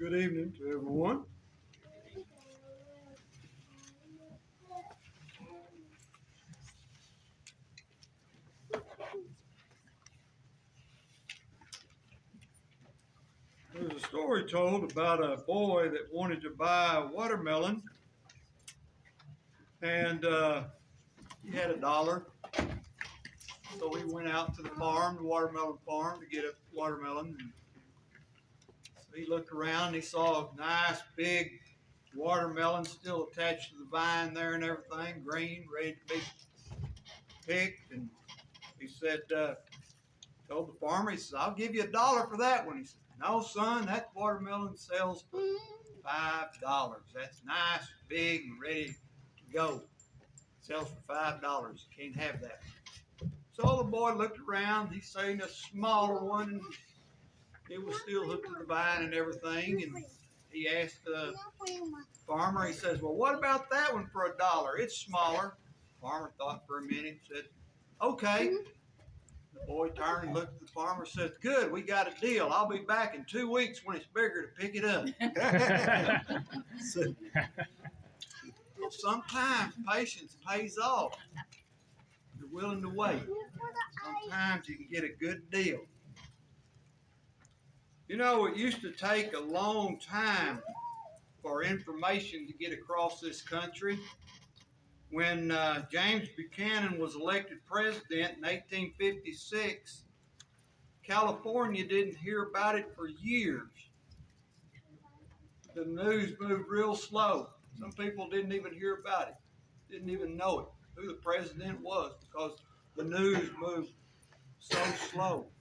Good evening to everyone. There's a story told about a boy that wanted to buy a watermelon, and he had $1. So he went out to the farm, the watermelon farm, to get a watermelon. And so he looked around, and he saw a nice big watermelon still attached to the vine there and everything, green, ready to be picked. And he said, told the farmer, he says, "I'll give you $1 for that one." He said, "No, son, that watermelon sells for $5. That's nice, big, and ready to go. Sells for $5. You can't have that." So the boy looked around. He seen a smaller one. It was still hooked to the vine and everything. And he asked the farmer, he says, "Well, what about that one for $1? It's smaller." The farmer thought for a minute, said, "Okay." The boy turned and looked at the farmer and said, "Good, we got a deal. I'll be back in 2 weeks when it's bigger to pick it up." So, well, sometimes patience pays off. You're willing to wait. Sometimes you can get a good deal. You know, it used to take a long time for information to get across this country. When James Buchanan was elected president in 1856, California didn't hear about it for years. The news moved real slow. Some people didn't even hear about it, didn't even know it, who the president was, because the news moved so slow.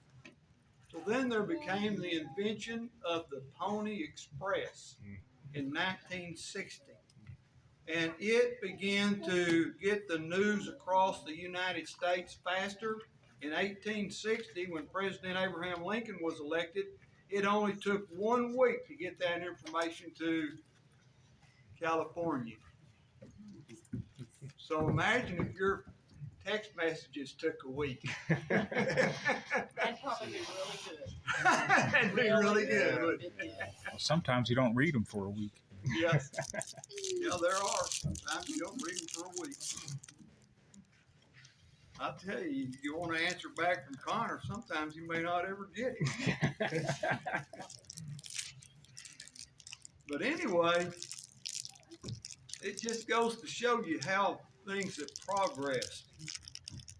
So then there became the invention of the Pony Express in 1960. And it began to get the news across the United States faster. In 1860, when President Abraham Lincoln was elected, it only took 1 week to get that information to California. So imagine if your text messages took a week. That'd probably be really good. That'd be really good. Well, sometimes you don't read them for a week. Yes. Yeah, there are. Sometimes you don't read them for a week. I'll tell you, you want to answer back from Connor, sometimes you may not ever get it. But anyway, it just goes to show you how things have progressed.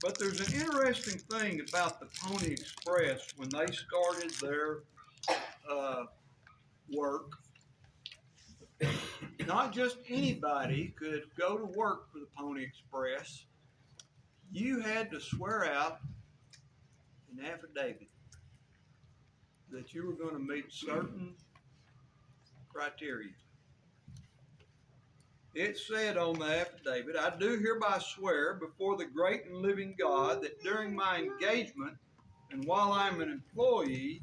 But there's an interesting thing about the Pony Express when they started their work. Not just anybody could go to work for the Pony Express. You had to swear out an affidavit that you were going to meet certain criteria. It said on the affidavit, "I do hereby swear before the great and living God that during my engagement and while I'm an employee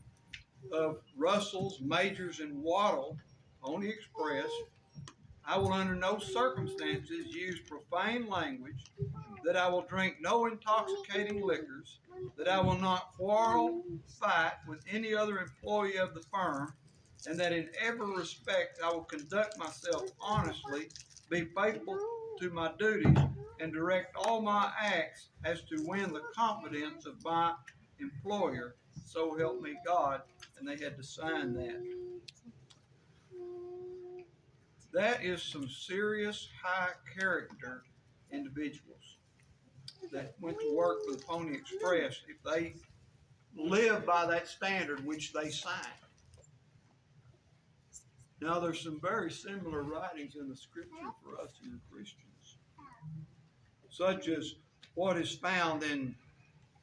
of Russell's, Majors, and Waddle Pony Express, I will under no circumstances use profane language, that I will drink no intoxicating liquors, that I will not quarrel, fight with any other employee of the firm, and that in every respect I will conduct myself honestly, be faithful to my duties, and direct all my acts as to win the confidence of my employer. So help me God." And they had to sign that. That is some serious high character individuals that went to work for the Pony Express if they live by that standard which they signed. Now there's some very similar writings in the scripture for us who are Christians, such as what is found in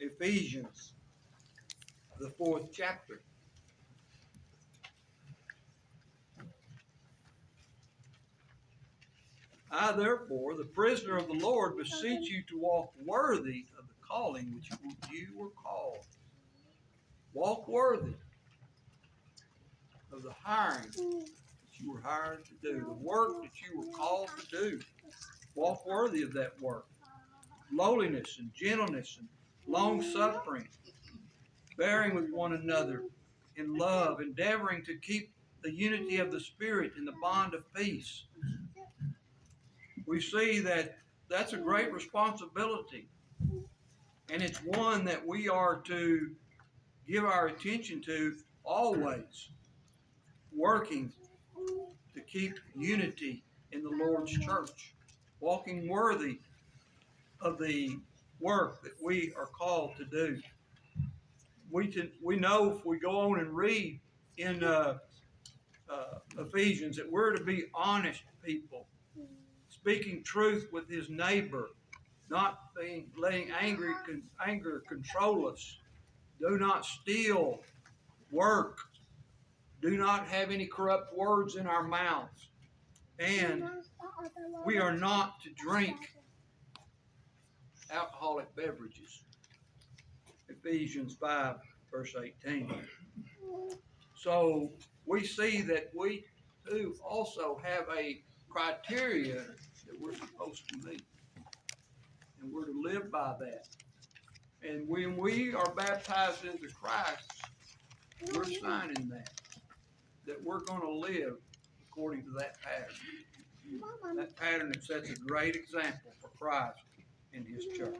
Ephesians, the 4th chapter. "I therefore, the prisoner of the Lord, beseech you to walk worthy of the calling which you were called." Walk worthy of the hiring that you were hired to do, the work that you were called to do. Walk worthy of that work. Lowliness and gentleness and long suffering, bearing with one another in love, endeavoring to keep the unity of the Spirit in the bond of peace. We see that that's a great responsibility, and it's one that we are to give our attention to always, working to keep unity in the Lord's church, walking worthy of the work that we are called to do. We know if we go on and read in Ephesians that we're to be honest people, speaking truth with his neighbor, not letting anger control us. Do not steal, work. Do not have any corrupt words in our mouths. And we are not to drink alcoholic beverages. Ephesians 5, verse 18. So we see that we too also have a criteria that we're supposed to meet. And we're to live by that. And when we are baptized into Christ, we're signing that we're going to live according to that pattern. That pattern that sets a great example for Christ in his church.